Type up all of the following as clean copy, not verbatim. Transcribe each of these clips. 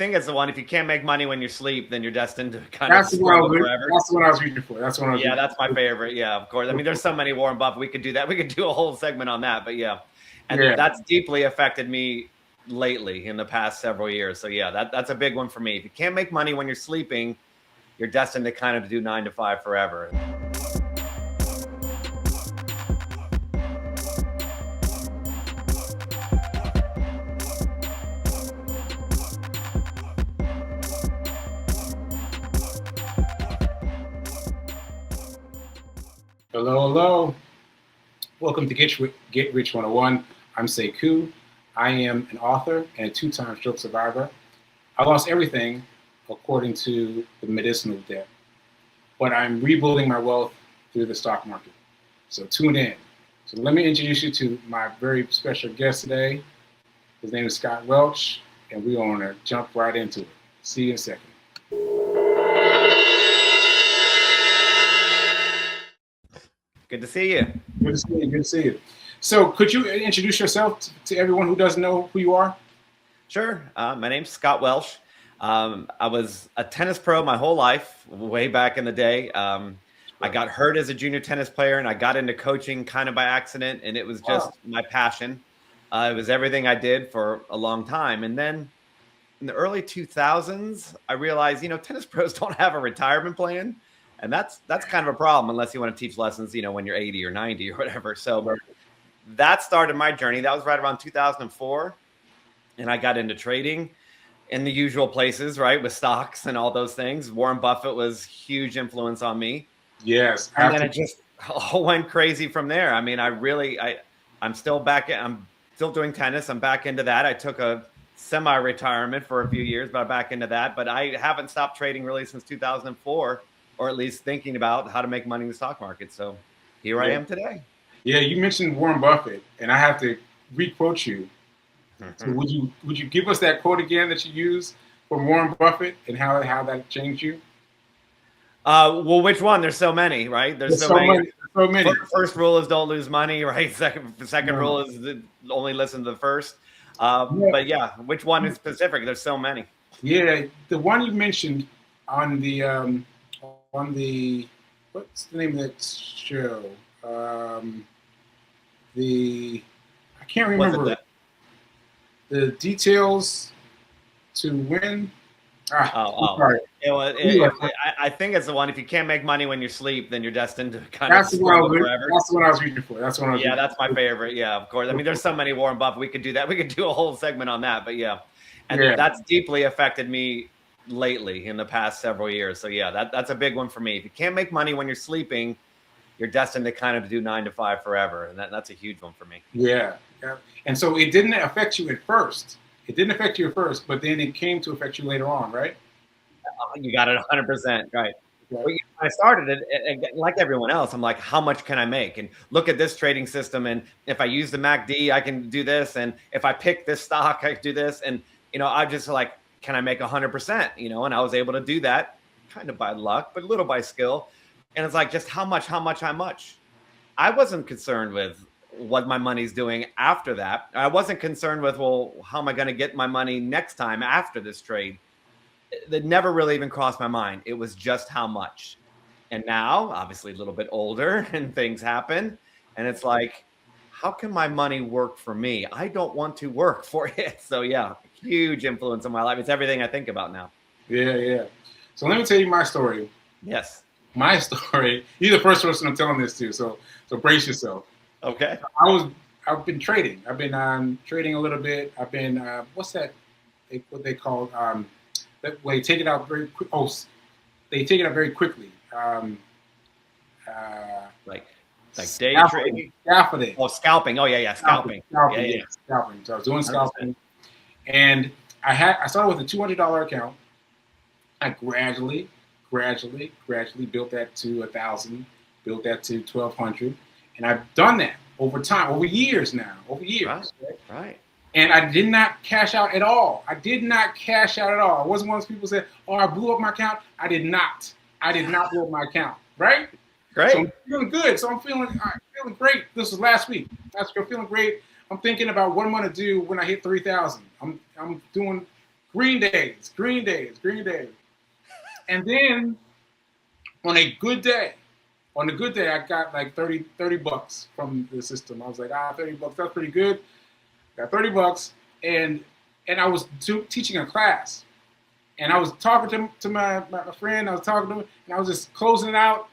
think it's the one. If you can't make money when you sleep, then you're destined to kind That's of the one I struggle was. forever. That's the one I was reading for. That's the one I was. Yeah, reading that's my favorite. Yeah, of course. I mean, there's so many Warren Buffett. We could do that. We could do a whole segment on that. But yeah, and Yeah. that's deeply affected me lately in the past several years. So yeah, that's a big one for me. If you can't make money when you're sleeping, you're destined to kind of do 9 to 5 forever. Hello, hello. Welcome to Get Rich 101. I'm Sekou. I am an author and a two-time stroke survivor. I lost everything according to the medicinal debt, but I'm rebuilding my wealth through the stock market. So tune in. So let me introduce you to my very special guest today. His name is Scott Welsh, and we're going to jump right into it. See you in a second. Good to see you. Good to see you. Good to see you. So could you introduce yourself to everyone who doesn't know who you are? Sure. My name's Scott Welsh. I was a tennis pro my whole life, way back in the day. I got hurt as a junior tennis player, and I got into coaching kind of by accident, and it was just my passion. It was everything I did for a long time. And then in the early 2000s, I realized, tennis pros don't have a retirement plan. And that's kind of a problem unless you want to teach lessons, when you're 80 or 90 or whatever. So that started my journey. That was right around 2004. And I got into trading in the usual places, right, with stocks and all those things. Warren Buffett was huge influence on me. Yes. And then it just all went crazy from there. I mean, I'm still back. I'm still doing tennis. I'm back into that. I took a semi-retirement for a few years, but I'm back into that. But I haven't stopped trading really since 2004. Or at least thinking about how to make money in the stock market. So here I am today. Yeah, you mentioned Warren Buffett, and I have to re-quote you. So would you give us that quote again that you used from Warren Buffett and how that changed you? Well, which one? There's so many, right? There's so many. So many. First rule is don't lose money, right? Second rule is only listen to the first. But yeah, which one is specific? There's so many. Yeah, the one you mentioned on the what's the name of that show? I can't remember the details to win. Sorry. I think it's the one. If you can't make money when you sleep, then you're destined to kind of struggle forever. That's the one I was reading for. That's one. Yeah, that's my favorite. Yeah, of course. I mean, there's so many Warren Buffett. We could do that. We could do a whole segment on that. But yeah, and that's deeply affected me lately in the past several years. So yeah, that's a big one for me. If you can't make money when you're sleeping, you're destined to kind of do 9 to 5 forever. And that's a huge one for me. Yeah. And so it didn't affect you at first. It didn't affect you at first, but then it came to affect you later on, right? You got it 100%. Right. Well, I started it like everyone else. I'm like, how much can I make? And look at this trading system. And if I use the MACD, I can do this. And if I pick this stock, I can do this. And, I just like, can I make 100%? And I was able to do that kind of by luck, but a little by skill. And it's like, just how much? I wasn't concerned with what my money's doing after that. I wasn't concerned with, well, how am I going to get my money next time after this trade? That never really even crossed my mind. It was just how much. And now, obviously a little bit older and things happen. And it's like, how can my money work for me? I don't want to work for it. So yeah, huge influence on my life. It's everything I think about now. Yeah. So let me tell you my story. Yes. My story. You're the first person I'm telling this to, so brace yourself. Okay. I've been trading. I've been trading a little bit. I've been what's that? What they call that way take it out very quick. Oh, they take it out very quickly. Like day trading. Scalping. Oh, scalping. Oh yeah, scalping. Yeah. Scalping. So I was doing scalping, and I started with a $200 account. I gradually built that to 1,000, built that to 1,200, and I've done that over time, over years now, Right. And I did not cash out at all. I wasn't one of those people who said, "Oh, I blew up my account." I did not blow up my account. Right. Great. So I'm feeling good. So I'm feeling great. This was last week. I'm feeling great. I'm thinking about what I'm going to do when I hit 3,000. I'm doing Green days. And then on a good day, I got like 30 bucks from the system. I was like, 30 bucks, that's pretty good. Got 30 bucks. And I was teaching a class. And I was talking to my friend. I was talking to him, and I was just closing it out.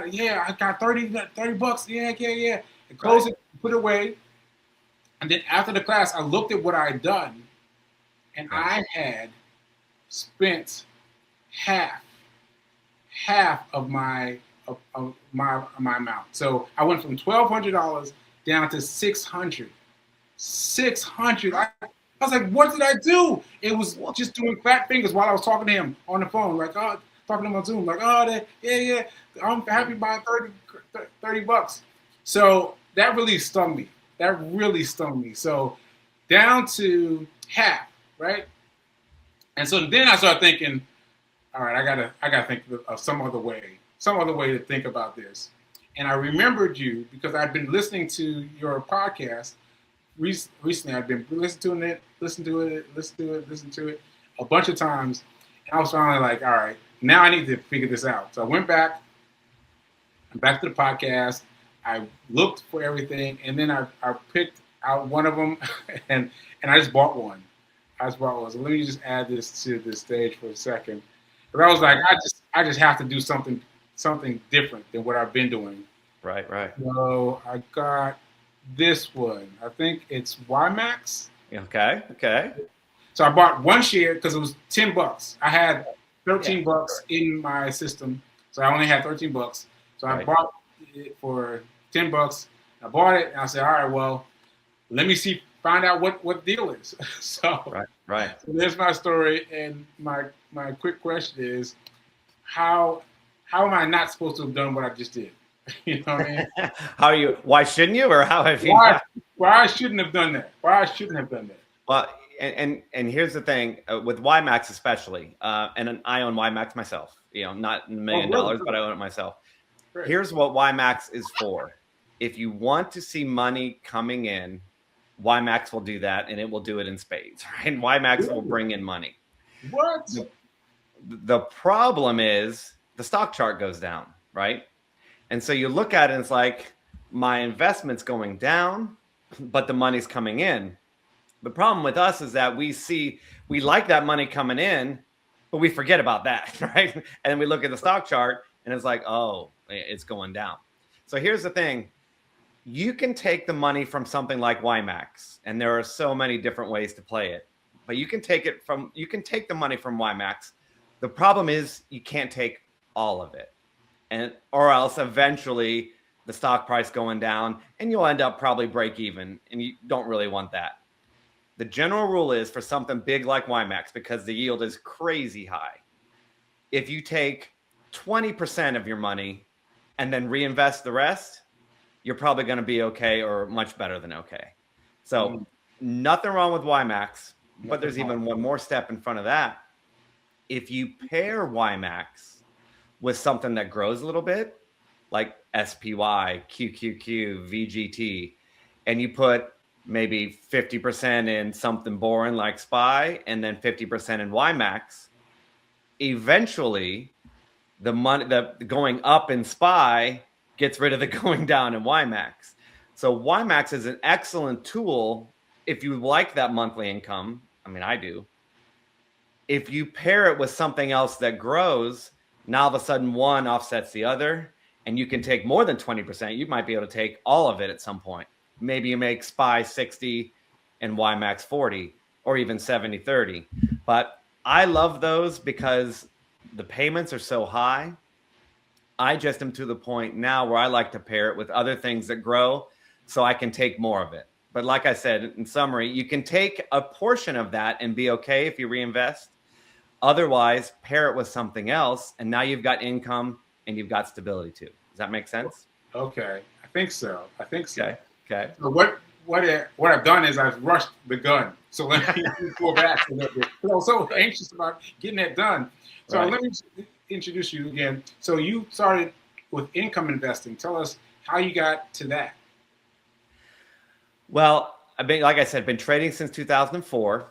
Yeah, I got 30 bucks. Yeah. And close it, put it away. And then after the class, I looked at what I had done, and I had spent half of my amount. So I went from $1,200 down to $600. I was like, what did I do? It was just doing fat fingers while I was talking to him on the phone, like, talking to him on Zoom, like, yeah, I'm happy buying 30 bucks. So that really stung me. So down to half, right? And so then I started thinking, all right, I gotta think of some other way to think about this. And I remembered you because I'd been listening to your podcast. Recently, I've been listening to it a bunch of times. And I was finally like, all right, now I need to figure this out. So I went back to the podcast. I looked for everything, and then I picked out one of them, and I just bought one. So let me just add this to the stage for a second. But I was like, I just have to do something different than what I've been doing. Right. So I got this one. I think it's WiMAX. Okay. So I bought one share because it was 10 bucks. I had 13 bucks in my system, so I only had 13 bucks. So I bought it for 10 bucks. I bought it, and I said, all right, well, let me find out what the deal is. So, right. So there's my story, and my quick question is, how am I not supposed to have done what I just did? You know what I mean? Why shouldn't you, or how have you? Why I shouldn't have done that? Well, and here's the thing with WiMAX especially, and I own WiMAX myself. Not $1 million, but I own it myself. Great. Here's what WiMAX is for. If you want to see money coming in, WiMAX will do that, and it will do it in spades. Right? And WiMAX will bring in money. What? The problem is the stock chart goes down, right? And so you look at it and it's like, my investment's going down, but the money's coming in. The problem with us is that we like that money coming in, but we forget about that, right? And then we look at the stock chart and it's like, oh, it's going down. So here's the thing. You can take the money from something like WiMAX, and there are so many different ways to play it, but you can take the money from WiMAX. The problem is you can't take all of it. Or else eventually the stock price going down and you'll end up probably break even, and you don't really want that. The general rule is for something big like WiMAX, because the yield is crazy high, if you take 20% of your money and then reinvest the rest, you're probably going to be okay, or much better than okay. So nothing wrong with WiMAX, but there's even one more step in front of that. If you pair WiMAX with something that grows a little bit, like SPY, QQQ, VGT, and you put maybe 50% in something boring like SPY and then 50% in WiMAX, eventually the money, the going up in SPY gets rid of the going down in WiMAX. So WiMAX is an excellent tool if you like that monthly income. I mean, I do. If you pair it with something else that grows, now all of a sudden one offsets the other, and you can take more than 20%. You might be able to take all of it at some point. Maybe you make SPY 60 and WiMAX 40, or even 70-30. But I love those because the payments are so high. I just am to the point now where I like to pair it with other things that grow so I can take more of it. But like I said, in summary, you can take a portion of that and be okay if you reinvest. Otherwise, pair it with something else, and now you've got income and you've got stability too. Does that make sense? Okay, I think so. Okay. So what I've done is I've rushed the gun. So let me go back a little bit. I was so anxious about getting that done. So Let me introduce you again. So you started with income investing. Tell us how you got to that. Well, like I said, been trading since 2004.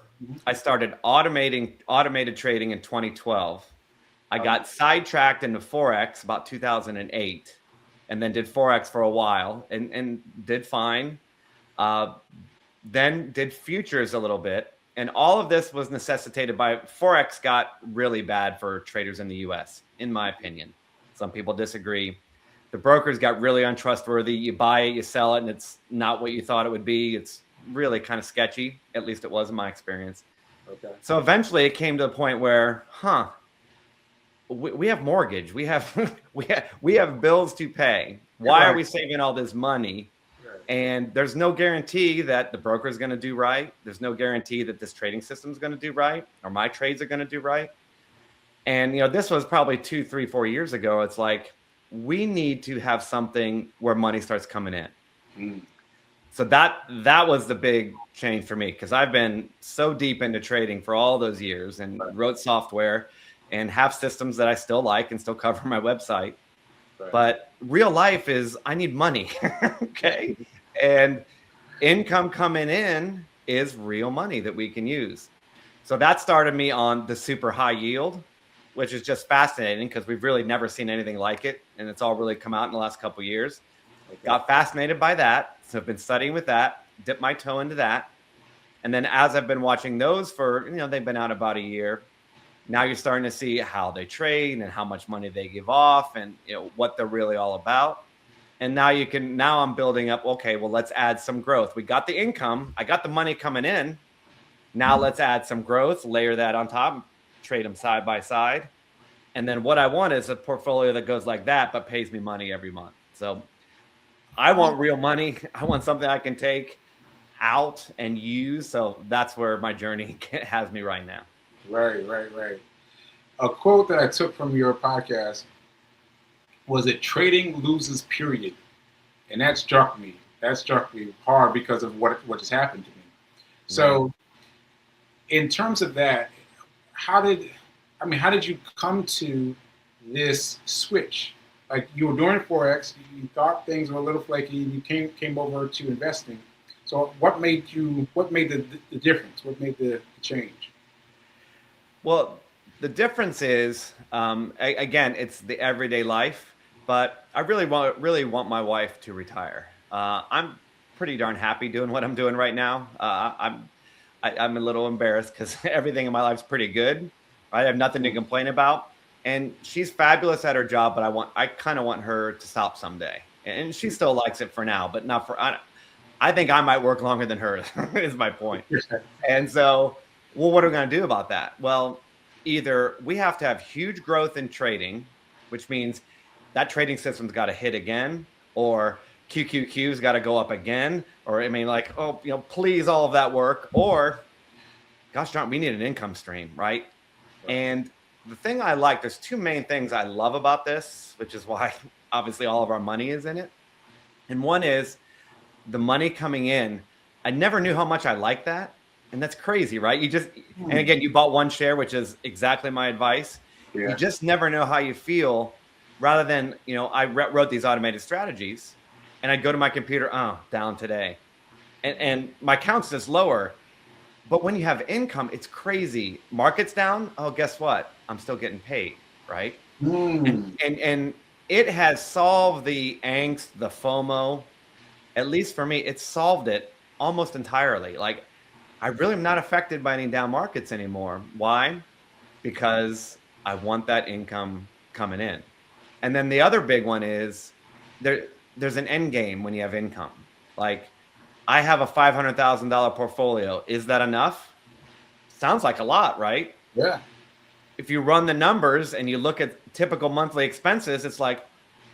I started automated trading in 2012. I got sidetracked into Forex about 2008, and then did Forex for a while and did fine. Then did futures a little bit. And all of this was necessitated by Forex got really bad for traders in the US, in my opinion. Some people disagree. The brokers got really untrustworthy. You buy it, you sell it, and it's not what you thought it would be. It's really kind of sketchy. At least it was in my experience. Okay. So eventually it came to the point where, we have mortgage. We have we have bills to pay. Why are we saving all this money? And there's no guarantee that the broker is going to do right. There's no guarantee that this trading system is going to do right, or my trades are going to do right. And this was probably 2, 3, 4 years ago. It's like we need to have something where money starts coming in. So that was the big change for me, because I've been so deep into trading for all those years and wrote software and have systems that I still like and still cover my website. But real life is I need money. Okay. And income coming in is real money that we can use. So that started me on the super high yield, which is just fascinating because we've really never seen anything like it. And it's all really come out in the last couple of years. Got fascinated by that. So I've been studying with that, dipped my toe into that. And then as I've been watching those for, they've been out about a year. Now you're starting to see how they trade and how much money they give off and what they're really all about. And now I'm building up, okay, well, let's add some growth. We got the income. I got the money coming in. Now let's add some growth, layer that on top, trade them side by side. And then what I want is a portfolio that goes like that, but pays me money every month. So I want real money. I want something I can take out and use. So that's where my journey has me right now. Right. A quote that I took from your podcast was that trading loses, period. And that struck me. That struck me hard because of what has happened to me. So in terms of that, how did you come to this switch? Like, you were doing Forex, you thought things were a little flaky, you came over to investing. So what made the difference? What made the change? Well, the difference is, again, it's the everyday life, but I really want my wife to retire. I'm pretty darn happy doing what I'm doing right now. I'm a little embarrassed because everything in my life is pretty good. Right? I have nothing to complain about. And she's fabulous at her job, but I kind of want her to stop someday. And she still likes it for now, but not for, I think I might work longer than her is my point. And so, well, what are we going to do about that? Well, either we have to have huge growth in trading, which means that trading system's got to hit again, or QQQ's got to go up again, or please, all of that work, or gosh darn, we need an income stream, right? And the thing I like, there's two main things I love about this, which is why obviously all of our money is in it. And one is the money coming in. I never knew how much I liked that. And that's crazy, right? And again, you bought one share, which is exactly my advice. Yeah. You just never know how you feel. Rather than, I wrote these automated strategies and I'd go to my computer, down today. And my count's just lower. But when you have income, it's crazy. Market's down. Oh, guess what? I'm still getting paid, right? And it has solved the angst, the FOMO. At least for me, it's solved it almost entirely. Like, I really am not affected by any down markets anymore. Why? Because I want that income coming in. And then the other big one is there's an end game when you have income. Like, I have a $500,000 portfolio. Is that enough? Sounds like a lot, right? Yeah. If you run the numbers and you look at typical monthly expenses, it's like,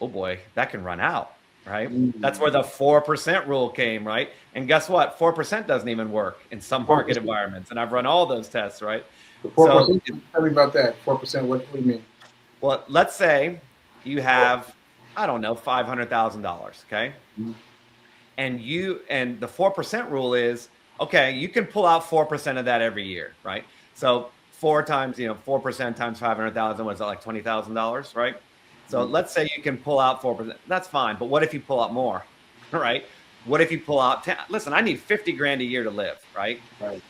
oh boy, that can run out, right? That's where the 4% rule came, right? And guess what? 4% doesn't even work in some market environments. And I've run all those tests, right? The 4%, tell me about that. 4%, what do you mean? Well, let's say you have, I don't know, $500,000, okay? And the 4% rule is, okay, you can pull out 4% of that every year, right? So 4% times 500,000, was that like $20,000, right? So let's say you can pull out 4%. That's fine. But what if you pull out more, right? What if you pull out 10? Listen, I need 50 grand a year to live, right? Right.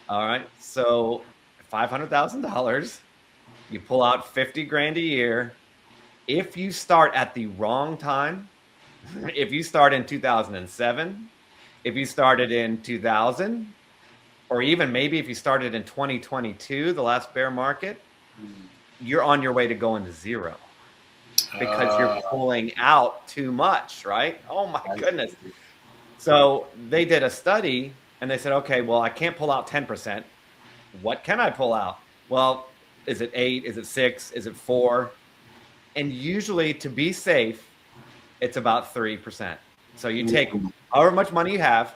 All right. So $500,000, you pull out 50 grand a year. If you start at the wrong time, if you start in 2007, if you started in 2000, or even maybe if you started in 2022, the last bear market, you're on your way to going to zero because you're pulling out too much, right? Oh my goodness. So they did a study and they said, okay, well, I can't pull out 10%. What can I pull out? Well, is it 8? Is it 6? Is it 4? And usually to be safe, it's about 3%. So you take however much money you have,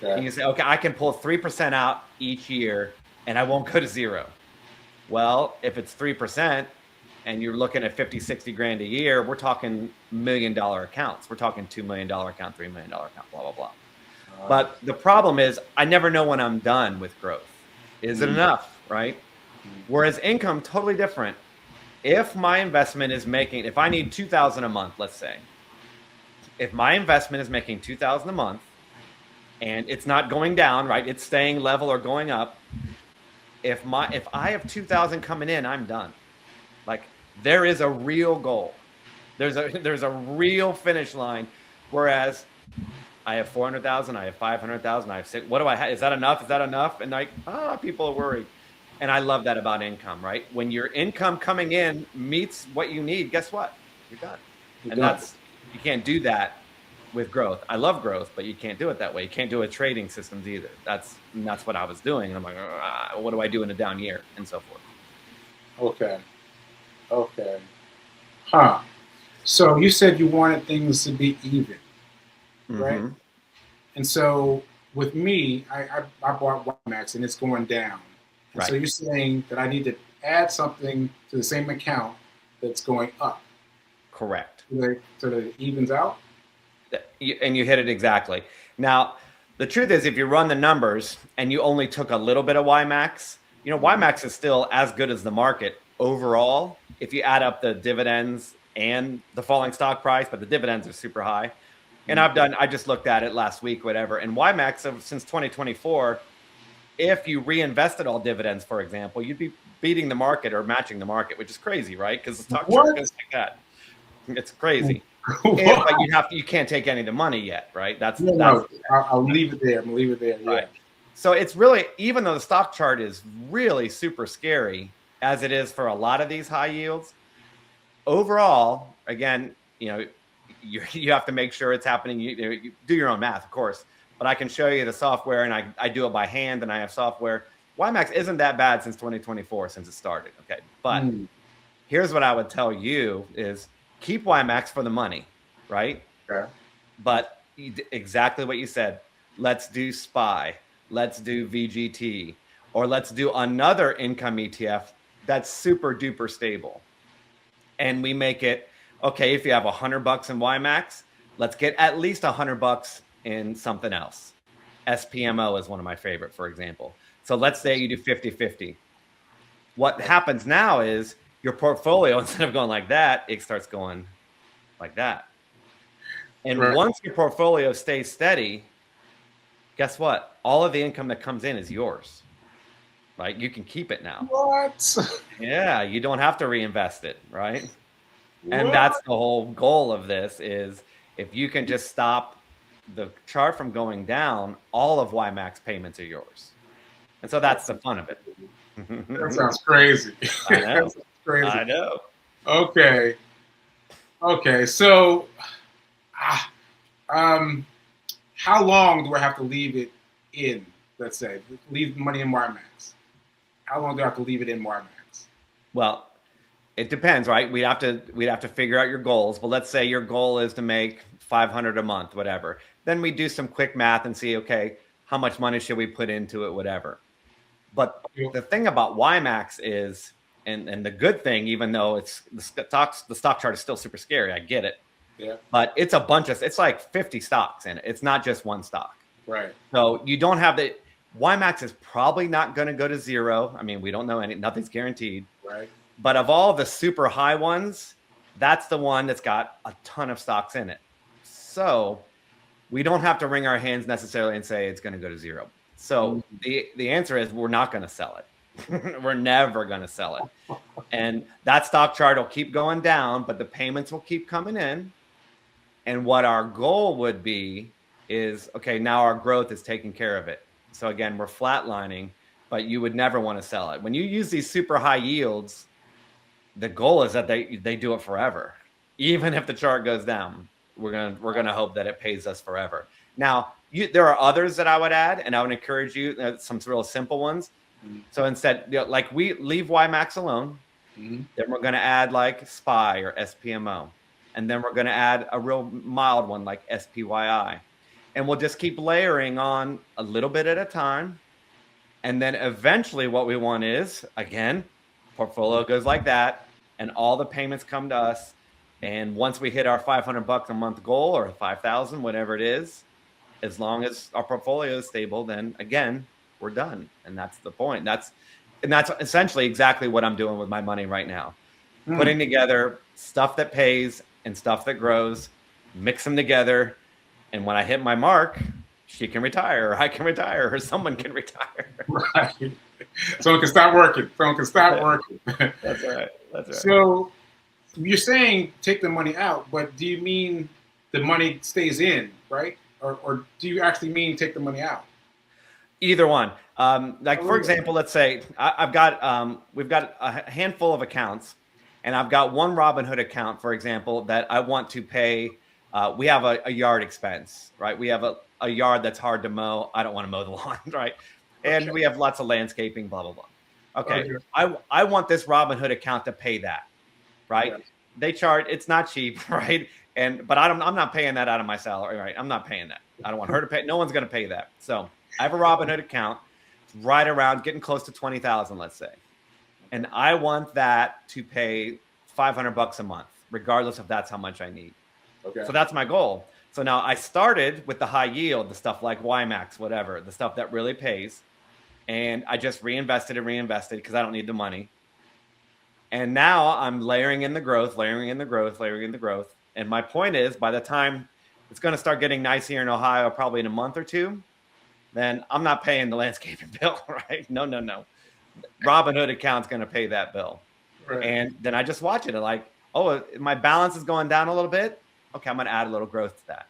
and you say, okay, I can pull 3% out each year and I won't go to zero. Well, if it's 3% and you're looking at 50, 60 grand a year, we're talking $1 million accounts. We're talking $2 million account, $3 million account, blah, blah, blah. But the problem is I never know when I'm done with growth. Is it enough, right? Whereas income, totally different. If my investment is making, if I need 2,000 a month, let's say, if my investment is making 2,000 a month and it's not going down, right? It's staying level or going up. If I have 2,000 coming in, I'm done. Like there is a real goal. There's a real finish line. Whereas I have 400,000, I have 500,000, I have 6. What do I have? Is that enough? Is that enough? And like, people are worried. And I love that about income, right? When your income coming in meets what you need, guess what? You're done. You can't do that with growth. I love growth, but you can't do it that way. You can't do it with trading systems either. That's what I was doing. And I'm like, what do I do in a down year? And so forth. Okay. Huh. So you said you wanted things to be even, right? Mm-hmm. And so with me, I bought WiMAX and it's going down. Right. So you're saying that I need to add something to the same account that's going up. Correct. So that it evens out? And you hit it exactly. Now, the truth is, if you run the numbers and you only took a little bit of WiMAX, WiMAX is still as good as the market overall if you add up the dividends and the falling stock price, but the dividends are super high. And I just looked at it last week, whatever. And WiMAX since 2024, if you reinvested all dividends, for example, you'd be beating the market or matching the market, which is crazy, right? Because the stock chart goes like that. It's crazy. But you can't take any of the money yet, right? I'll leave it there. I'm gonna leave it there. Yeah. Right. So it's really, even though the stock chart is really super scary, as it is for a lot of these high yields, overall, again, you have to make sure it's happening. You do your own math, of course. But I can show you the software, and I do it by hand, and I have software. WiMAX isn't that bad since 2024, since it started. Okay, but here's what I would tell you is keep WiMAX for the money, right? Okay. But exactly what you said. Let's do SPY. Let's do VGT. Or let's do another income ETF that's super duper stable. And we make it, okay, if you have $100 in WiMAX, let's get at least $100 in something else. SPMO is one of my favorite, for example. So let's say you do 50-50. What happens now is your portfolio, instead of going like that, it starts going like that. And once your portfolio stays steady, guess what? All of the income that comes in is yours. Right? You can keep it now. What? Yeah, you don't have to reinvest it, right? And that's the whole goal of this is if you can just stop the chart from going down, all of WiMAX payments are yours. And so that's the fun of it. That sounds crazy. I know. Crazy. I know. Okay. So, how long do I have to leave it in? Let's say leave money in WiMAX. How long do I have to leave it in WiMAX? Well, it depends, right? We'd have to figure out your goals. But let's say your goal is to make $500 a month, whatever. Then we do some quick math and see, okay, how much money should we put into it, whatever. But the thing about WiMAX is, and the good thing, even though it's the stock chart is still super scary, I get it. Yeah. But it's it's like 50 stocks in it. It's not just one stock. Right. So you don't have WiMAX is probably not going to go to zero. I mean, we don't know nothing's guaranteed. Right. But of all the super high ones, that's the one that's got a ton of stocks in it. So we don't have to wring our hands necessarily and say it's going to go to zero. So the answer is we're not going to sell it. We're never going to sell it. And that stock chart will keep going down, but the payments will keep coming in. And what our goal would be is, okay, now our growth is taking care of it. So again, we're flatlining, but you would never want to sell it. When you use these super high yields, the goal is that they do it forever. Even if the chart goes down, we're gonna hope that it pays us forever. Now, there are others that I would add, and I would encourage you, some real simple ones. So instead, like we leave YMAX alone, then we're going to add like SPY or SPMO. And then we're going to add a real mild one like SPYI. And we'll just keep layering on a little bit at a time. And then eventually what we want is, again, portfolio goes like that, and all the payments come to us. And once we hit our $500 a month goal or 5,000, whatever it is, as long as our portfolio is stable, then again, we're done. And that's the point. That's essentially exactly what I'm doing with my money right now. Putting together stuff that pays and stuff that grows, mix them together. And when I hit my mark, she can retire, or I can retire, or someone can retire. Right. Someone can stop working. Someone can stop working. That's right. That's right. So you're saying take the money out, but do you mean the money stays in, right? Or do you actually mean take the money out? Either one. Like for example, let's say we've got a handful of accounts, and I've got one Robinhood account, for example, that I want to pay. We have a yard expense, right? We have a yard that's hard to mow. I don't want to mow the lawn, right? And we have lots of landscaping, blah, blah, blah. Okay. I want this Robinhood account to pay that, right? Yeah. They charge, it's not cheap, right? But I'm not paying that out of my salary, right? I'm not paying that. I don't want her to pay. No one's going to pay that. So I have a Robinhood account right around getting close to 20,000, let's say. And I want that to pay $500 a month, regardless if that's how much I need. Okay. So that's my goal. So now I started with the high yield, the stuff like YMAX, whatever, the stuff that really pays. And I just reinvested because I don't need the money. And now I'm layering in the growth. And my point is, by the time it's going to start getting nice here in Ohio, probably in a month or two, then I'm not paying the landscaping bill, right? No. Robinhood account's going to pay that bill. Right. And then I just watch it and like, oh, my balance is going down a little bit. Okay, I'm going to add a little growth to that.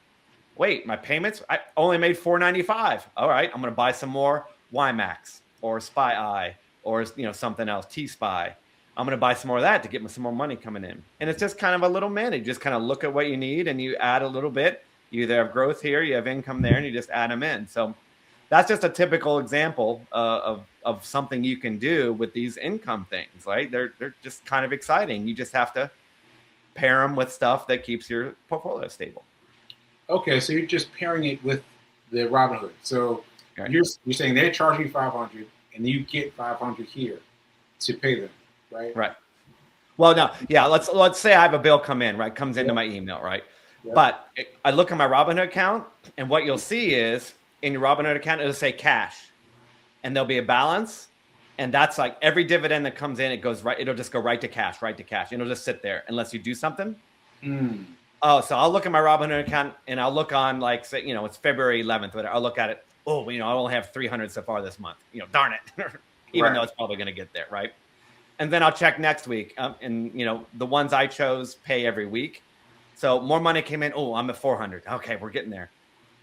Wait, my payments, I only made $495. All right, I'm going to buy some more YMAX or SPY or something else, T-SPY. I'm going to buy some more of that to get me some more money coming in. And it's just kind of a little manage. Just kind of look at what you need and you add a little bit. You either have growth here, you have income there, and you just add them in. So that's just a typical example of something you can do with these income things, right? They're just kind of exciting. You just have to pair them with stuff that keeps your portfolio stable. Okay, so you're just pairing it with the Robinhood. So right. You're saying they're charging $500 and you get $500 here to pay them, right? Right. Well, no, yeah. Let's say I have a bill come in, right? Comes into my email, right? Yep. But I look at my Robinhood account, and what you'll see is in your Robinhood account, it'll say cash, and there'll be a balance, and that's like every dividend that comes in, it goes right. It'll just go right to cash. It'll just sit there unless you do something. Oh, so I'll look at my Robinhood account, and I'll look on like, say, it's February 11th, whatever. I'll look at it. Oh, I only have 300 so far this month. Darn it. Even though it's probably going to get there, right? And then I'll check next week. And, the ones I chose pay every week. So more money came in. Oh, I'm at 400. Okay, we're getting there.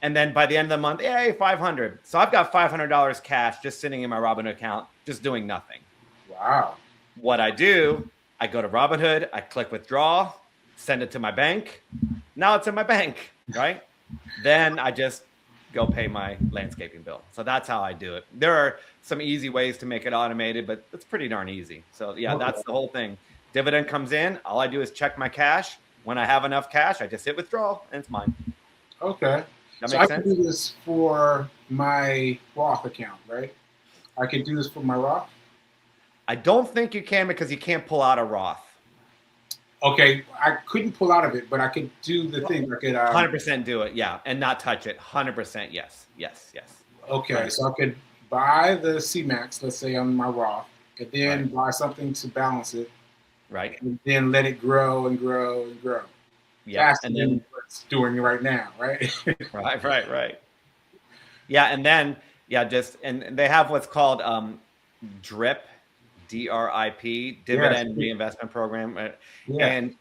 And then by the end of the month, yay, 500. So I've got $500 cash just sitting in my Robinhood account, just doing nothing. Wow. What I do, I go to Robinhood, I click withdraw, send it to my bank. Now it's in my bank, right? Then I just go pay my landscaping bill. So that's how I do it. There are some easy ways to make it automated, but it's pretty darn easy. So yeah, that's the whole thing. Dividend comes in. All I do is check my cash. When I have enough cash, I just hit withdraw and it's mine. Okay. So I can do this for my Roth account, right? I could do this for my Roth? I don't think you can because you can't pull out a Roth. Okay, I couldn't pull out of it, but I could do the thing. I could 100% do it, yeah, and not touch it. 100%, yes. Okay, right. So I could buy the CMAX, let's say on my Roth, and then buy something to balance it, right? And then let it grow and grow and grow. Yeah, and then what it's doing right now, right? right. Yeah, and then Yeah, and they have what's called DRIP, DRIP, dividend Yes. reinvestment program. Yeah. And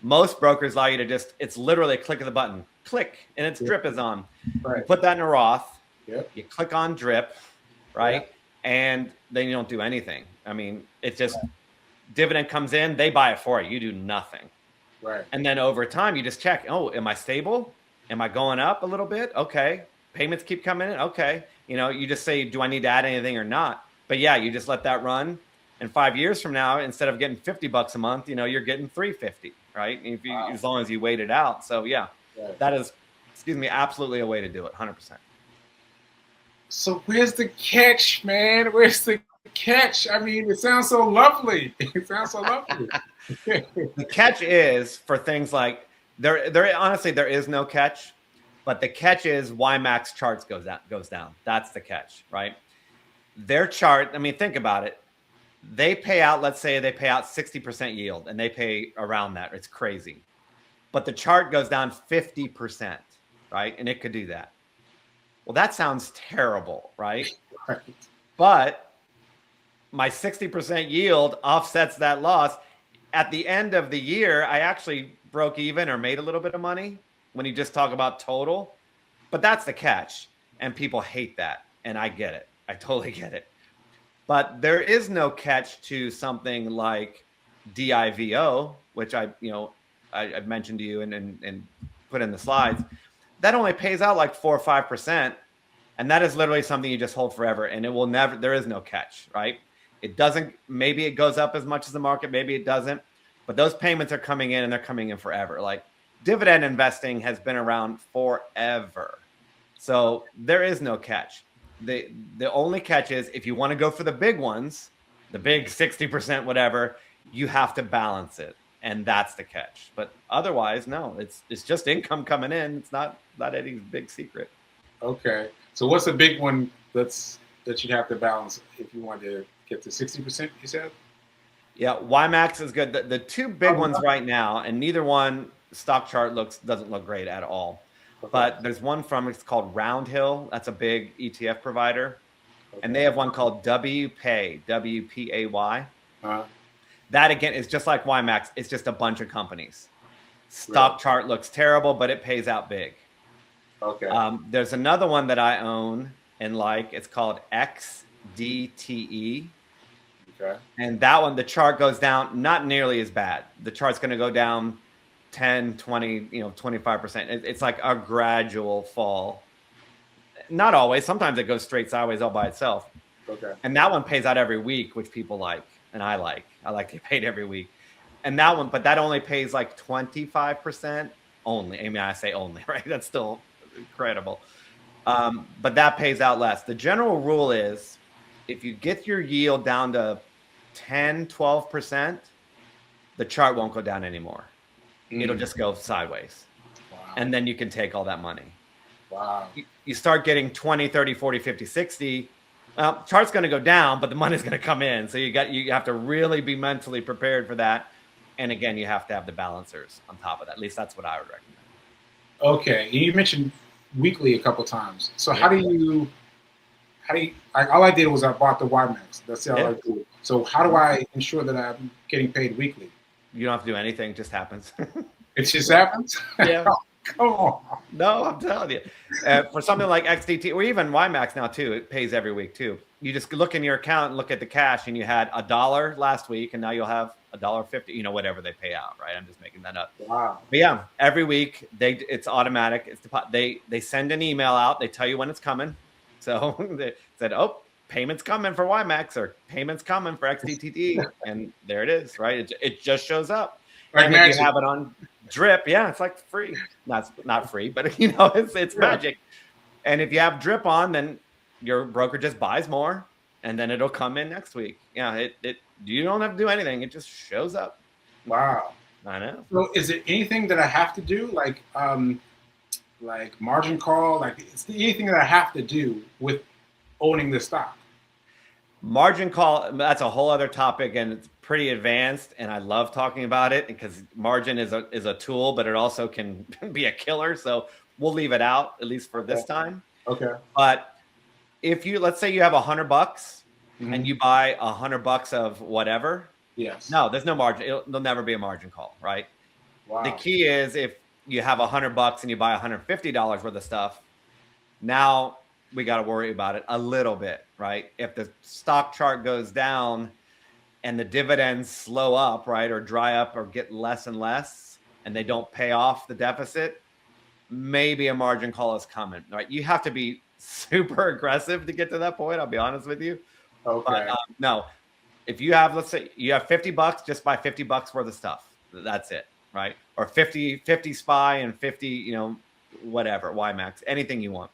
most brokers allow you to it's literally a click of the button, click, and its DRIP is on. Right. You put that in a Roth, Yep. you click on DRIP, right? And then you don't do anything. I mean, it's just dividend comes in, they buy it for you. You do nothing. Right. And then over time, you just check, oh, am I stable? Am I going up a little bit? Okay. Payments keep coming in. Okay. You just say, do I need to add anything or not? But yeah, you just let that run. And 5 years from now, instead of getting $50 a month, you're getting $350, right? As long as you wait it out. So yeah, that is, absolutely a way to do it. 100%. So where's the catch, man? Where's the catch? I mean, it sounds so lovely. It sounds so lovely. The catch is for things like honestly, there is no catch, but the catch is WiMAX charts goes down. That's the catch, right? Their chart, I mean, think about it. They pay out, let's say they pay out 60% yield and they pay around that. It's crazy. But the chart goes down 50%, right? And it could do that. Well, that sounds terrible, right? Right. But my 60% yield offsets that loss. At the end of the year, I actually broke even or made a little bit of money when you just talk about total. But that's the catch. And people hate that. And I get it. I totally get it. But there is no catch to something like DIVO, which I mentioned to you and put in the slides. That only pays out like 4 or 5%. And that is literally something you just hold forever. And it will never, there is no catch, right? It doesn't, maybe it goes up as much as the market, maybe it doesn't. But those payments are coming in and they're coming in forever. Like dividend investing has been around forever. So there is no catch. The only catch is if you want to go for the big ones, the big 60%, whatever, you have to balance it. And that's the catch. But otherwise, no, it's just income coming in. It's not any big secret. Okay. So what's a big one that you'd have to balance if you want to get to 60%, you said? Yeah, WiMAX is good. The two big ones right now, and neither one stock chart doesn't look great at all. Okay. But there's one it's called Roundhill. That's a big ETF provider. Okay. And they have one called WPay, WPAY. That, again, is just like WiMAX. It's just a bunch of companies. Stock chart looks terrible, but it pays out big. Okay. There's another one that I own and like. It's called XDTE. Okay. And that one, the chart goes down, not nearly as bad. The chart's going to go down 10, 20, 25%. It's like a gradual fall. Not always. Sometimes it goes straight sideways all by itself. Okay. And that one pays out every week, which people like. And I like to get paid every week. And that one, but that only pays like 25% only. I mean, I say only, right? That's still incredible. But that pays out less. The general rule is if you get your yield down to 10, 12%, the chart won't go down anymore. It'll just go sideways. Wow. And then you can take all that money. Wow. You start getting 20, 30, 40, 50, 60. Chart's going to go down, but the money's going to come in. So you have to really be mentally prepared for that. And again, you have to have the balancers on top of that. At least that's what I would recommend. Okay. You mentioned weekly a couple times. So how do you all I did was I bought the WiMAX. That's all I do. So how do I ensure that I'm getting paid weekly? You don't have to do anything. It just happens. It just happens? Yeah. Come on. No, I'm telling you. For something like XDT or even WiMAX now too, it pays every week too. You just look in your account and look at the cash, and you had $1 last week, and now you'll have $1.50. Whatever they pay out, right? I'm just making that up. Wow. But yeah, every week it's automatic. They send an email out. They tell you when it's coming. So they said, "Oh, payment's coming for WiMAX or payment's coming for XDTD," and there it is, right? It just shows up. Like and if you have it on drip, yeah, it's like free. Not free, but it's magic. And if you have drip on, then your broker just buys more, and then it'll come in next week. Yeah, you don't have to do anything; it just shows up. Wow, I know. So, is it anything that I have to do, like margin call? Like, it's anything that I have to do with owning the stock? Margin call, that's a whole other topic, and it's pretty advanced, and I love talking about it because margin is a tool, but it also can be a killer. So we'll leave it out, at least for this time. Okay. But if you, let's say you have $100 and you buy $100 of whatever. Yes. No, there's no margin. There'll never be a margin call, right? Wow. The key is if you have $100 and you buy $150 worth of stuff, now we got to worry about it a little bit, right? If the stock chart goes down and the dividends slow up, right, or dry up or get less and less, and they don't pay off the deficit, maybe a margin call is coming, right? You have to be super aggressive to get to that point. I'll be honest with you. Okay. But no, if you have, let's say you have $50, just buy $50 worth of stuff. That's it, right? Or 50 SPY and 50, whatever, YMAX, anything you want.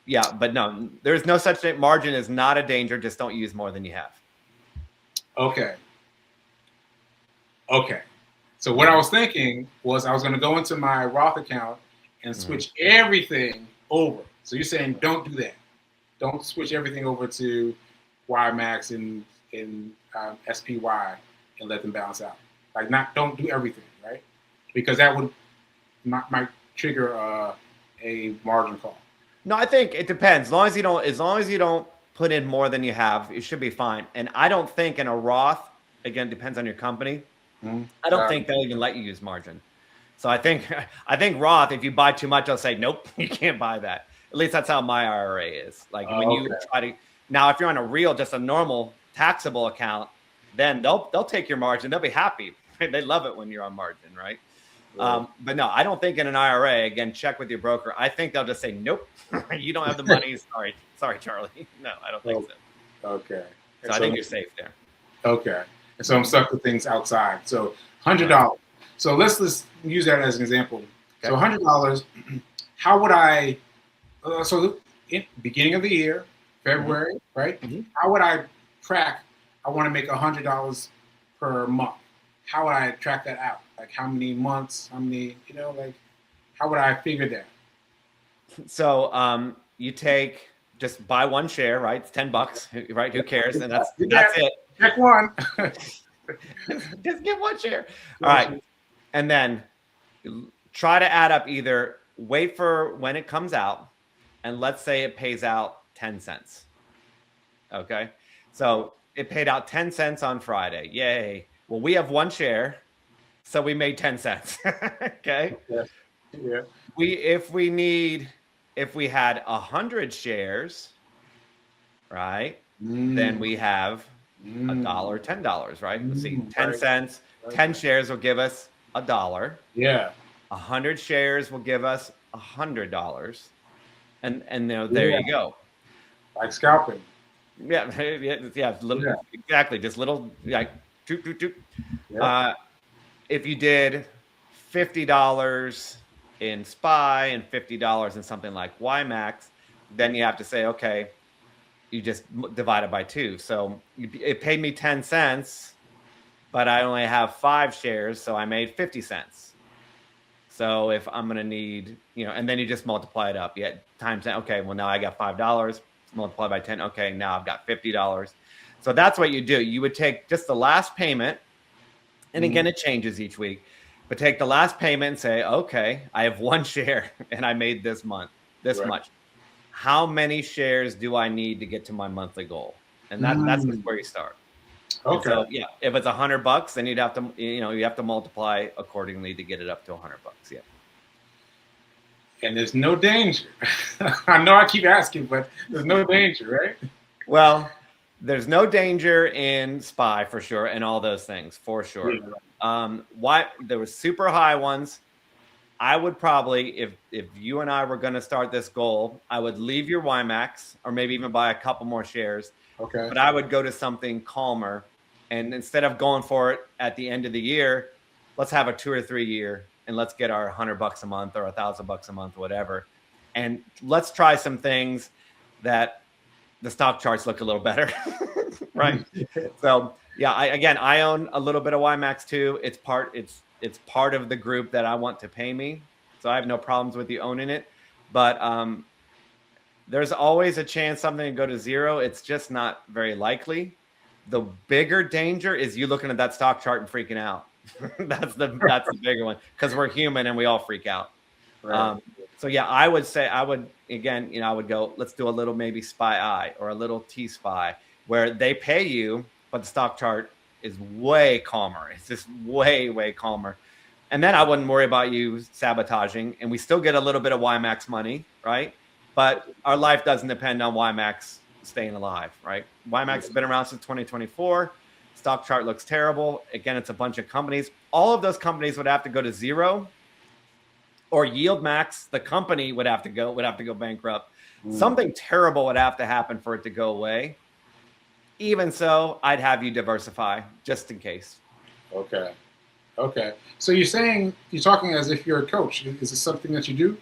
Yeah, but no, there's no such thing. Margin is not a danger. Just don't use more than you have. Okay. So what I was thinking was I was going to go into my Roth account and switch everything over. So you're saying don't do that. Don't switch everything over to YMAX and SPY and let them balance out. Like, don't do everything, right? Because that would might trigger a margin call. No, I think it depends. As long as you don't put in more than you have, you should be fine. And I don't think in a Roth, again, depends on your company. I don't think they'll even let you use margin. So I think Roth, if you buy too much, they'll say, nope, you can't buy that. At least that's how my IRA is. Like when you try to, now if you're on just a normal taxable account, then they'll take your margin. They'll be happy. They love it when you're on margin, right? But no, I don't think in an IRA, again, check with your broker. I think they'll just say, nope, you don't have the money. Sorry, Charlie. No, I don't think so. Okay. So I think you're safe there. Okay. And so I'm stuck with things outside. So $100. So let's use that as an example. Okay. So $100, how would I, so in beginning of the year, February, right? How would I track, I want to make $100 per month. How would I track that out? Like how many months, how many, how would I figure that? So you just buy one share, right? It's $10, right? Who cares? And that's it. Pick one. Just get one share. All right. And then try to add up either wait for when it comes out, and let's say it pays out 10 cents. Okay. So it paid out 10 cents on Friday. Yay. Well, we have one share, so we made 10 cents. Okay. Yeah. If we had 100 shares, right? Then we have $1, $10, right? Let's see, 10 cents, 10 shares will give us $1. Yeah. 100 shares will give us $100. And there you go. Like scalping. Yeah. Exactly. Just little, like, Yeah. If you did $50 in SPY and $50 in something like YMAX, then you have to say, okay, you just divide it by 2. So it paid me 10 cents, but I only have 5 shares, so I made 50 cents. So if I'm going to need, and then you just multiply it up. Yeah, times 10. Okay, well, now I got $5, multiply by 10. Okay, now I've got $50. So that's what you do. You would take just the last payment, and again, it changes each week, but take the last payment and say, okay, I have one share, and I made this much. How many shares do I need to get to my monthly goal? And that's where you start. Okay. So, yeah, if it's $100, then you'd have to, you have to multiply accordingly to get it up to $100. Yeah. And there's no danger. I know I keep asking, but there's no danger, right? Well, there's no danger in SPY for sure, and all those things for sure. Yeah. Why there were super high ones. I would probably, if you and I were going to start this goal, I would leave your YMAX or maybe even buy a couple more shares. Okay. But I would go to something calmer. And instead of going for it at the end of the year, let's have a 2 or 3 year and let's get our $100 a month or $1,000 a month, whatever. And let's try some things that the stock charts look a little better. Right. So yeah, I own a little bit of YMAX too. It's part of the group that I want to pay me. So I have no problems with you owning it. But there's always a chance something to go to zero. It's just not very likely. The bigger danger is you looking at that stock chart and freaking out. That's the bigger one, because we're human and we all freak out. Right. So yeah, I would say I would go, let's do a little maybe SPY eye or a little T SPY where they pay you, but the stock chart is way calmer. It's just way calmer. And then I wouldn't worry about you sabotaging, and we still get a little bit of YMAX money, right? But our life doesn't depend on YMAX staying alive, right? YMAX has been around since 2024. Stock chart looks terrible. Again, it's a bunch of companies. All of those companies would have to go to zero, or yield max. The company would have to go bankrupt. Something terrible would have to happen for it to go away. Even so, I'd have you diversify just in case. Okay. So you're talking as if you're a coach. Is this something that you do?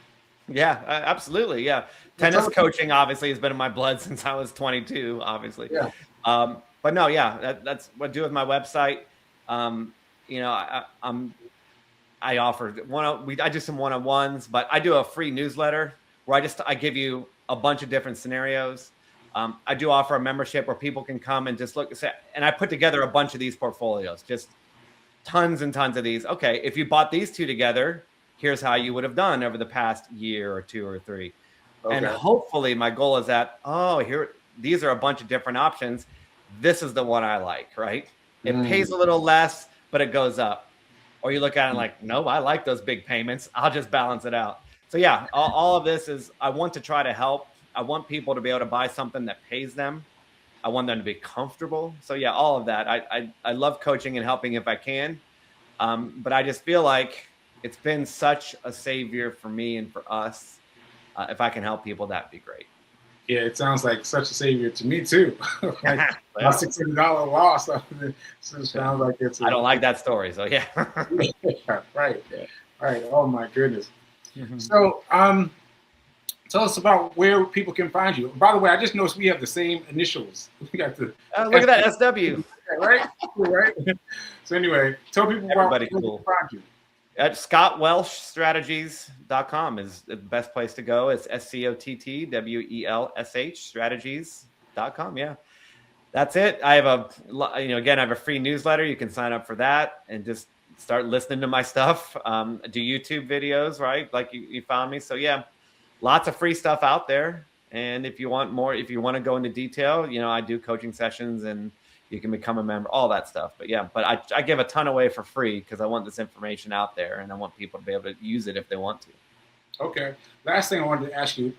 Yeah, absolutely. Yeah. Tennis coaching obviously has been in my blood since I was 22, obviously. Yeah. But no, yeah, that's what I do with my website. I offer I do some one-on-ones, but I do a free newsletter where I give you a bunch of different scenarios. I do offer a membership where people can come and just look, and I put together a bunch of these portfolios, just tons and tons of these. Okay, if you bought these two together, here's how you would have done over the past year or two or three. Okay. And hopefully my goal is that, these are a bunch of different options. This is the one I like, right? It pays a little less, but it goes up. Or you look at it like, no, I like those big payments. I'll just balance it out. So yeah, all of this is, I want to try to help. I want people to be able to buy something that pays them. I want them to be comfortable. So yeah, all of that. I love coaching and helping if I can. But I just feel like it's been such a savior for me and for us. If I can help people, that'd be great. Yeah, it sounds like such a savior to me too. Like a $600 loss. So it sounds like it's. I don't like that story. So yeah. Right. Oh my goodness. So tell us about where people can find you. By the way, I just noticed we have the same initials. We got the look at that SW. Right. So anyway, tell people about where they can find you. At ScottWelshStrategies.com is the best place to go. It's ScottWelsh strategies.com. Yeah, that's it. I have I have a free newsletter. You can sign up for that and just start listening to my stuff. Do YouTube videos, right? Like you found me. So yeah, lots of free stuff out there. And if you want more, if you want to go into detail, I do coaching sessions and you can become a member, all that stuff. But yeah, I give a ton away for free because I want this information out there and I want people to be able to use it if they want to. Okay. Last thing I wanted to ask you,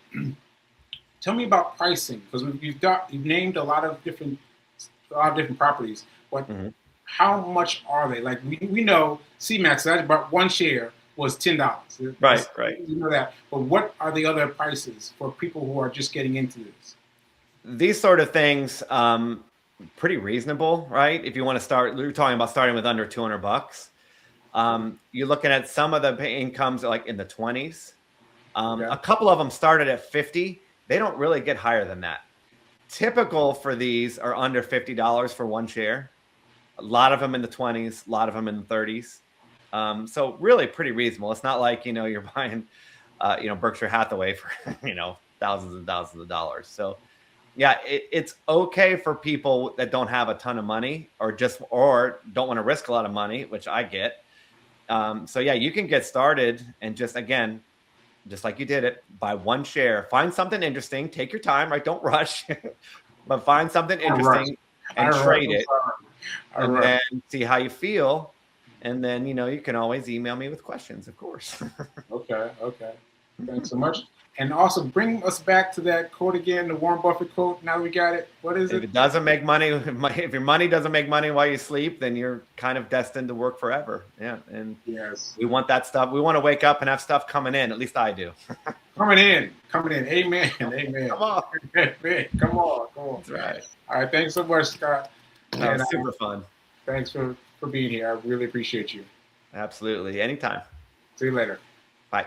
tell me about pricing, because you've named a lot of different properties. But how much are they? Like we know CMAX, that's about one share was $10. Right. You know that. But what are the other prices for people who are just getting into this? These sort of things, pretty reasonable, right? If you want to start, we're talking about starting with under $200. You're looking at some of the incomes like in the 20s. A couple of them started at 50. They don't really get higher than that. Typical for these are under $50 for one share. A lot of them in the 20s, a lot of them in the 30s. So really pretty reasonable. It's not like, you're buying, Berkshire Hathaway for, thousands and thousands of dollars. So yeah, it's okay for people that don't have a ton of money or don't want to risk a lot of money, which I get. So yeah, you can get started and just like you did it, buy one share, find something interesting, take your time, right? Don't rush, but find something interesting and trade it and then see how you feel. And then, you can always email me with questions, of course. Okay. Thanks so much. And also bring us back to that quote again, the Warren Buffett quote. Now we got it. What is it? If it doesn't make money, if your money doesn't make money while you sleep, then you're kind of destined to work forever. Yeah. And yes, we want that stuff. We want to wake up and have stuff coming in. At least I do. Coming in. Amen. Come on. Come on. That's right. All right. Thanks so much, Scott. That was super fun. Thanks for being here. I really appreciate you. Absolutely. Anytime. See you later. Bye.